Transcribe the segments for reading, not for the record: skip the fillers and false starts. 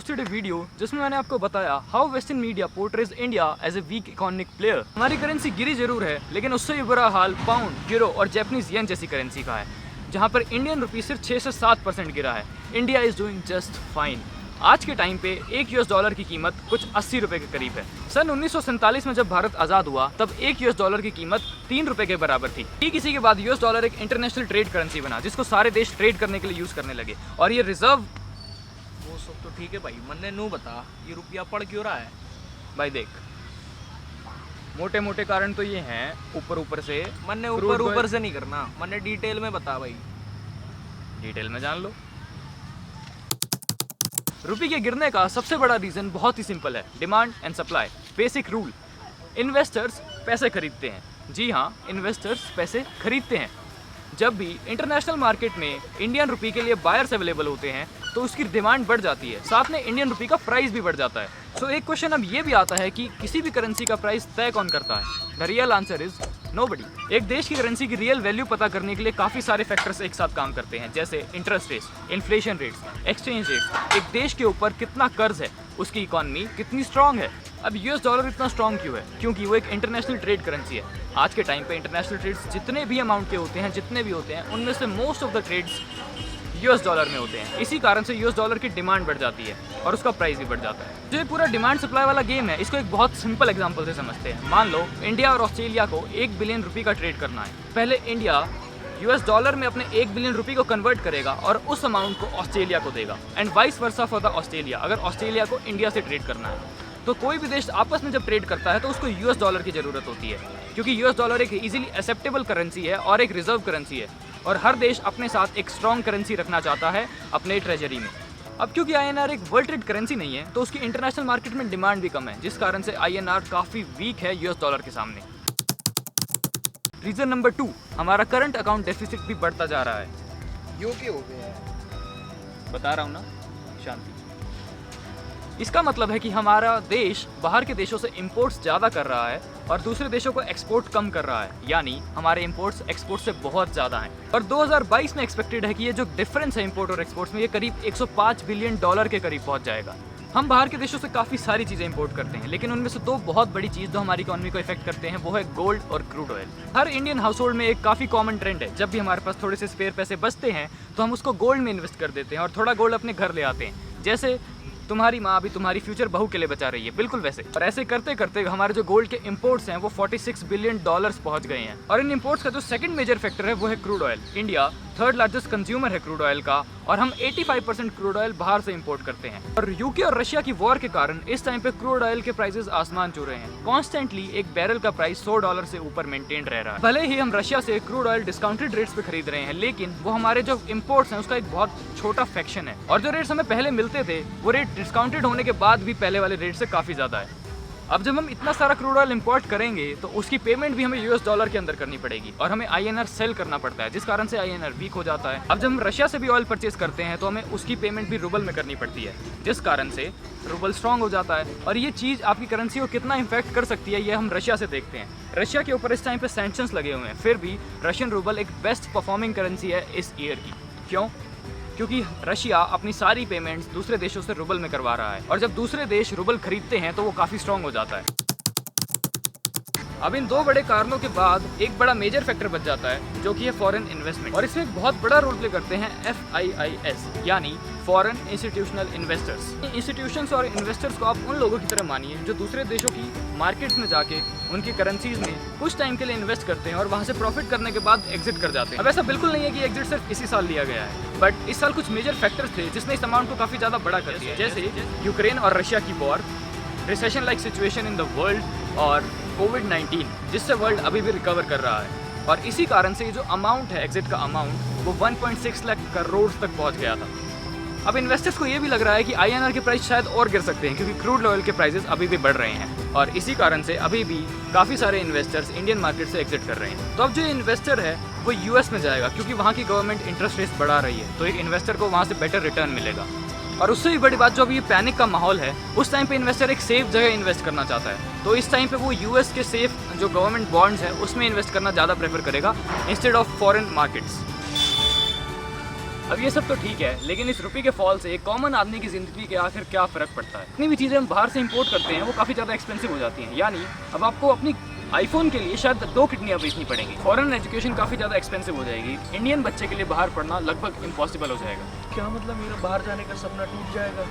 posted a video जिसमें मैंने आपको बताया how Western media portrays India as a weak economic player। हमारी करेंसी गिरी जरूर है, लेकिन उससे भी बुरा हाल पाउंड, यूरो और जापानीज येन जैसी करेंसी का है, जहां पर इंडियन रुपी सिर्फ 6 से 7% गिरा है। India is doing just fine. आज के टाइम पे एक यूएस डॉलर की कीमत कुछ 80 रुपए के करीब है। सन 1947 में जब भारत आज़ाद हुआ तब एक यूएस डॉलर की कीमत 3 रुपए के बराबर थी। ठीक इसी के बाद यूएस डॉलर एक इंटरनेशनल ट्रेड करेंसी बना, जिसको सारे देश ट्रेड करने के लिए यूज करने लगे। और ये रिजर्व वो सब तो ठीक है भाई, मन्ने नू बता ये रुपया पड़ क्यों रहा है? भाई देख, मोटे मोटे कारण तो ये हैं ऊपर से। मन्ने ऊपर से नहीं करना, मन्ने डिटेल में बता भाई। डिटेल में जान लो। रुपये के गिरने का सबसे बड़ा रीजन बहुत ही सिंपल है, demand and supply. Basic rule, investors पैसे खरीदते हैं। जी हाँ, इन्वेस्टर्स पैसे खरीदते हैं। जब भी इंटरनेशनल मार्केट में इंडियन रुपये के लिए बायर्स अवेलेबल होते हैं तो उसकी डिमांड बढ़ जाती है, साथ में इंडियन रुपये का प्राइस भी बढ़ जाता है। सो एक क्वेश्चन अब ये भी आता है कि किसी भी करेंसी का प्राइस तय कौन करता है? The real answer is nobody. एक देश की करेंसी की रियल वैल्यू पता करने के लिए काफ़ी सारे फैक्टर्स एक साथ काम करते हैं, जैसे interest rates, inflation rates, exchange rates, एक देश के ऊपर कितना कर्ज है, उसकी इकॉनमी कितनी स्ट्रांग है। अब यूएस डॉलर इतना स्ट्रांग क्यों है? क्योंकि वो एक इंटरनेशनल ट्रेड करेंसी है। आज के टाइम पे इंटरनेशनल ट्रेड्स जितने भी अमाउंट के होते हैं, जितने भी होते हैं, उनमें से most of the trades US dollar में होते हैं। इसी कारण से यूएस डॉलर की डिमांड बढ़ जाती है और उसका प्राइस भी बढ़ जाता है। जो ये पूरा डिमांड सप्लाई वाला गेम है, इसको एक बहुत सिंपल एग्जांपल से समझते हैं। मान लो इंडिया और ऑस्ट्रेलिया को 1 बिलियन रुपये का ट्रेड करना है। पहले इंडिया यूएस डॉलर में अपने 1 बिलियन रुपये को कन्वर्ट करेगा और उस अमाउंट को ऑस्ट्रेलिया को देगा, and vice versa for the Australia. अगर ऑस्ट्रेलिया को इंडिया से ट्रेड करना है तो कोई भी देश आपस में जब ट्रेड करता है तो उसको यूएस डॉलर की ज़रूरत होती है, क्योंकि यूएस डॉलर एक इजीली एक्सेप्टेबल करेंसी है और एक रिजर्व करेंसी है, और हर देश अपने साथ एक स्ट्रॉन्ग करेंसी रखना चाहता है अपने ट्रेजरी में। अब क्योंकि आईएनआर एक वर्ल्ड ट्रेड करेंसी नहीं है तो उसकी इंटरनेशनल मार्केट में डिमांड भी कम है, जिस कारण से आईएनआर काफ़ी वीक है यूएस डॉलर के सामने। रीज़न नंबर 2, हमारा करंट अकाउंट डेफिसिट भी बढ़ता जा रहा है। यो क्यों हो गया है? बता रहा हूँ ना, शांति। इसका मतलब है कि हमारा देश बाहर के देशों से इंपोर्ट्स ज़्यादा कर रहा है और दूसरे देशों को एक्सपोर्ट कम कर रहा है, यानी हमारे इंपोर्ट्स एक्सपोर्ट से बहुत ज़्यादा हैं। और 2022 में एक्सपेक्टेड है कि ये जो डिफरेंस है इंपोर्ट और एक्सपोर्ट्स में, ये करीब 105 बिलियन डॉलर के करीब पहुंच जाएगा। हम बाहर के देशों से काफ़ी सारी चीज़ें इंपोर्ट करते हैं, लेकिन उनमें से 2 बहुत बड़ी चीज़ जो हमारी इकोनॉमी को इफेक्ट करते हैं वो है गोल्ड और क्रूड ऑयल। हर इंडियन हाउस होल्ड में एक काफ़ी कॉमन ट्रेंड है, जब भी हमारे पास थोड़े से स्पेयर पैसे बचते हैं तो हम उसको गोल्ड में इन्वेस्ट कर देते हैं और थोड़ा गोल्ड अपने घर ले आते हैं। जैसे तुम्हारी माँ अभी तुम्हारी फ्यूचर बहू के लिए बचा रही है, बिल्कुल वैसे। और ऐसे करते करते हमारे जो गोल्ड के इंपोर्ट्स हैं वो 46 बिलियन डॉलर्स पहुंच गए हैं। और इन इंपोर्ट्स का जो सेकंड मेजर फैक्टर है वो है crude oil. India 3rd largest consumer है क्रूड ऑयल का, और हम 85% क्रूड ऑयल बाहर से इंपोर्ट करते हैं। और यूके और रशिया की वॉर के कारण इस टाइम पे क्रूड ऑयल के प्राइसेस आसमान छू रहे हैं। कॉन्स्टेंटली एक बैरल का प्राइस $100 से ऊपर मेंटेन रह रहा है। भले ही हम रशिया से क्रूड ऑयल डिस्काउंटेड रेट्स पे खरीद रहे हैं, लेकिन वो हमारे जो इंपोर्ट्स हैं उसका एक बहुत छोटा फ्रैक्शन है। और जो रेट्स हमें पहले मिलते थे वो रेट डिस्काउंटेड होने के बाद भी पहले वाले रेट से काफ़ी ज़्यादा है। अब जब हम इतना सारा क्रूड ऑयल इंपोर्ट करेंगे तो उसकी पेमेंट भी हमें यूएस डॉलर के अंदर करनी पड़ेगी, और हमें आईएनआर सेल करना पड़ता है, जिस कारण से आईएनआर वीक हो जाता है। अब जब हम रशिया से भी ऑयल परचेज करते हैं तो हमें उसकी पेमेंट भी रूबल में करनी पड़ती है, जिस कारण से रूबल स्ट्रांग हो जाता है। और ये चीज़ आपकी करेंसी को कितना इम्पैक्ट कर सकती है ये हम रशिया से देखते हैं। रशिया के ऊपर इस टाइम पे सैंक्शंस लगे हुए हैं, फिर भी रशियन रूबल एक बेस्ट परफॉर्मिंग करेंसी है इस ईयर की। क्यों? क्योंकि रशिया अपनी सारी पेमेंट्स दूसरे देशों से रूबल में करवा रहा है, और जब दूसरे देश रूबल खरीदते हैं तो वो काफ़ी स्ट्रांग हो जाता है। अब इन 2 बड़े कारणों के बाद एक बड़ा मेजर फैक्टर बच जाता है, जो कि है फॉरेन इन्वेस्टमेंट। और इसमें एक बहुत बड़ा रोल प्ले करते हैं FIIs, यानी फॉरेन इंस्टीट्यूशनल इन्वेस्टर्स। इंस्टीट्यूशंस और इन्वेस्टर्स को आप उन लोगों की तरह मानिए जो दूसरे देशों की मार्केट्स में जाके उनकी करेंसीज में कुछ टाइम के लिए इन्वेस्ट करते हैं और वहाँ से प्रॉफिट करने के बाद एग्जिट कर जाते हैं। अब ऐसा बिल्कुल नहीं है कि एग्जिट सिर्फ इसी साल लिया गया है, बट इस साल कुछ मेजर फैक्टर्स थे जिसने इस अमाउंट को काफ़ी ज़्यादा बड़ा कर दिया, जैसे यूक्रेन और रशिया की war, recession like situation in the world, और कोविड-19, जिससे वर्ल्ड अभी भी रिकवर कर रहा है। और इसी कारण से जो अमाउंट है एग्जिट का अमाउंट वो 1.6 लाख करोड़ तक पहुंच गया था। अब इन्वेस्टर्स को ये भी लग रहा है कि आईएनआर के प्राइस शायद और गिर सकते हैं, क्योंकि क्रूड ऑयल के प्राइसेस अभी भी बढ़ रहे हैं, और इसी कारण से अभी भी काफ़ी सारे इन्वेस्टर्स इंडियन मार्केट से एग्जिट कर रहे हैं। तो अब जो इन्वेस्टर है वो यूएस में जाएगा, क्योंकि वहाँ की गवर्नमेंट इंटरेस्ट रेट्स बढ़ा रही है, तो एक इन्वेस्टर को वहाँ से बेटर रिटर्न मिलेगा। और उससे भी बड़ी बात, जो अभी ये पैनिक का माहौल है, उस टाइम पे इन्वेस्टर एक सेफ जगह इन्वेस्ट करना चाहता है, तो इस टाइम पे वो यूएस के सेफ जो गवर्नमेंट बॉन्ड्स है उसमें इन्वेस्ट करना ज़्यादा प्रेफर करेगा इंस्टेड ऑफ फॉरेन मार्केट्स। अब ये सब तो ठीक है, लेकिन इस रुपये के फॉल से कॉमन आदमी की ज़िंदगी के आखिर क्या फ़र्क पड़ता है? इतनी भी चीज़ें हम बाहर से इंपोर्ट करते हैं वो काफ़ी ज़्यादा एक्सपेंसिव हो जाती हैं। यानी अब आपको अपनी आईफोन के लिए शायद 2 किडनियाँ बेचनी पड़ेंगी। फॉरेन एजुकेशन काफ़ी ज़्यादा एक्सपेंसिव हो जाएगी। इंडियन बच्चे के लिए बाहर पढ़ना लगभग इम्पॉसिबल हो जाएगा। क्या मतलब मेरा बाहर जाने का सपना टूट जाएगा?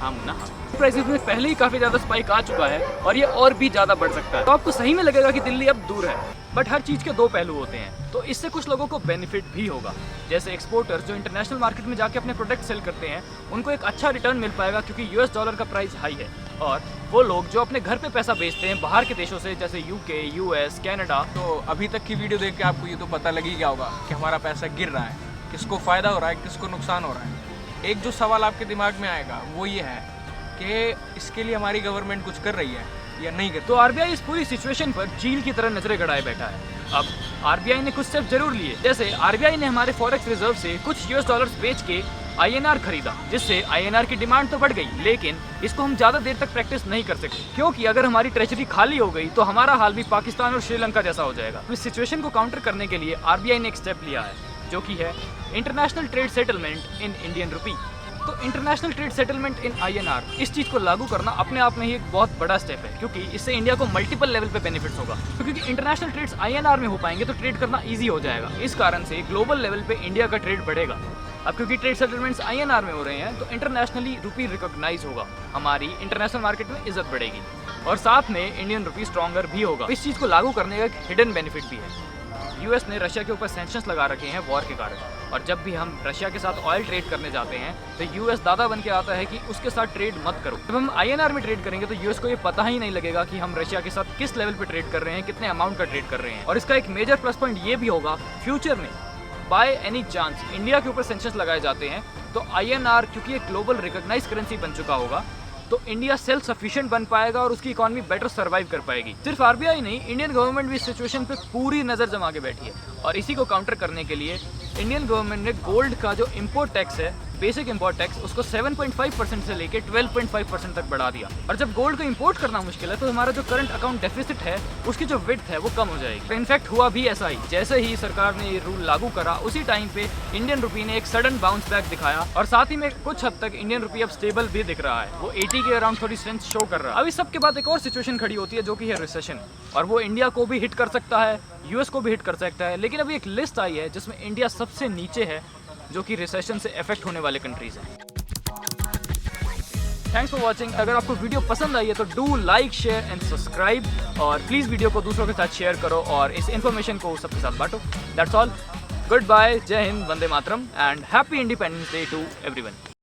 हाँ मुन्ना, प्राइसेस में पहले ही काफ़ी ज़्यादा स्पाइक आ चुका है और ये और भी ज़्यादा बढ़ सकता है। तो आपको सही में लगेगा कि दिल्ली अब दूर है, बट हर चीज़ के 2 पहलू होते हैं। तो इससे कुछ लोगों को बेनिफिट भी होगा, जैसे एक्सपोर्टर्स जो इंटरनेशनल मार्केट में जाके अपने प्रोडक्ट सेल करते हैं उनको एक अच्छा रिटर्न मिल पाएगा क्योंकि यूएस डॉलर का प्राइस हाई है। और वो लोग जो अपने घर पे पैसा बेचते हैं बाहर के देशों से, जैसे यूके, यूएस, कनाडा। तो अभी तक की वीडियो देख के आपको ये तो पता लग ही गया होगा कि हमारा पैसा गिर रहा है, किसको फ़ायदा हो रहा है, किसको नुकसान हो रहा है। एक जो सवाल आपके दिमाग में आएगा वो ये है कि इसके लिए हमारी गवर्नमेंट कुछ कर रही है या नहीं कर। तो आरबीआई इस पूरी सिचुएशन पर झील की तरह नजरें गड़ाए बैठा है। अब आरबीआई ने कुछ स्टेप जरूर लिए, जैसे आरबीआई ने हमारे फॉरेक्स रिजर्व से कुछ यूएस डॉलर्स बेच के आईएनआर खरीदा, जिससे आईएनआर की डिमांड तो बढ़ गई, लेकिन इसको हम ज्यादा देर तक प्रैक्टिस नहीं कर सकते क्योंकि अगर हमारी ट्रेजरी खाली हो गई तो हमारा हाल भी पाकिस्तान और श्रीलंका जैसा हो जाएगा। इस सिचुएशन को काउंटर करने के लिए आरबीआई ने एक स्टेप लिया है, जो कि है international trade settlement in Indian rupee. तो international trade settlement in INR, इस चीज़ को लागू करना अपने आप में ही एक बहुत बड़ा स्टेप है क्योंकि इससे इंडिया को मल्टीपल लेवल पे बेनिफिट्स होगा। क्योंकि इंटरनेशनल ट्रेड्स आईएनआर में हो पाएंगे तो ट्रेड करना इजी हो जाएगा। इस कारण से ग्लोबल लेवल पे इंडिया का ट्रेड बढ़ेगा। अब क्योंकि ट्रेड सेटलमेंट्स आईएनआर में हो रहे हैं तो इंटरनेशनली रुपी रिकॉग्नाइज होगा, हमारी इंटरनेशनल मार्केट में इज्जत बढ़ेगी और साथ में इंडियन रुपी स्ट्रॉन्गर भी होगा। इस चीज़ को लागू करने का एक हिडन बेनिफिट भी है। यूएस ने रशिया के ऊपर सैंक्शंस लगा रखे हैं वॉर के कारण, और जब भी हम रशिया के साथ ऑयल ट्रेड करने जाते हैं तो यूएस दादा बन के आता है कि उसके साथ ट्रेड मत करो। जब हम आईएनआर में ट्रेड करेंगे तो यूएस को ये पता ही नहीं लगेगा कि हम रशिया के साथ किस लेवल पे ट्रेड कर रहे हैं, कितने अमाउंट का ट्रेड कर रहे हैं। और इसका एक मेजर प्लस पॉइंट ये भी होगा, फ्यूचर में बाय एनी चांस इंडिया के ऊपर सैंक्शंस लगाए जाते हैं तो आईएनआर क्योंकि एक ग्लोबल रिकॉग्नाइज करेंसी बन चुका होगा तो इंडिया सेल्फ सफिशिएंट बन पाएगा और उसकी इकोनॉमी बेटर सर्वाइव कर पाएगी। सिर्फ आरबीआई नहीं, इंडियन गवर्नमेंट भी इस सिचुएशन पे पूरी नज़र जमा के बैठी है और इसी को काउंटर करने के लिए इंडियन गवर्नमेंट ने गोल्ड का जो इम्पोर्ट टैक्स है, बेसिक इम्पोर्ट टैक्स, उसको 7.5% से लेके 12.5% तक बढ़ा दिया। और जब गोल्ड को इम्पोर्ट करना मुश्किल है तो हमारा जो करंट अकाउंट डेफिसिट है उसकी जो विड्थ है वो कम हो जाएगी। इनफैक्ट हुआ भी ऐसा ही, जैसे ही सरकार ने ये रूल लागू करा उसी टाइम पे इंडियन रुपी ने एक सडन बाउंस बैक दिखाया और साथ ही में कुछ हद तक इंडियन रुपी अब स्टेबल भी दिख रहा है, वो 80 के अराउंड थोड़ी स्ट्रेंथ शो कर रहा है। अब इस सब के बाद एक और सिचुएशन खड़ी होती है जो कि है रिसेशन, और वो इंडिया को भी हिट कर सकता है, यूएस को भी हिट कर सकता है। लेकिन अभी एक लिस्ट आई है जिसमें इंडिया सबसे नीचे है, जो कि रिसेशन से इफेक्ट होने वाले कंट्रीज हैं। Thanks for watching. अगर आपको वीडियो पसंद आई है तो do like, share and subscribe, और प्लीज़ वीडियो को दूसरों के साथ शेयर करो और इस इन्फॉर्मेशन को सबके साथ बांटो। That's all. गुड बाय, जय हिंद, Vande Mataram and happy independence day to everyone.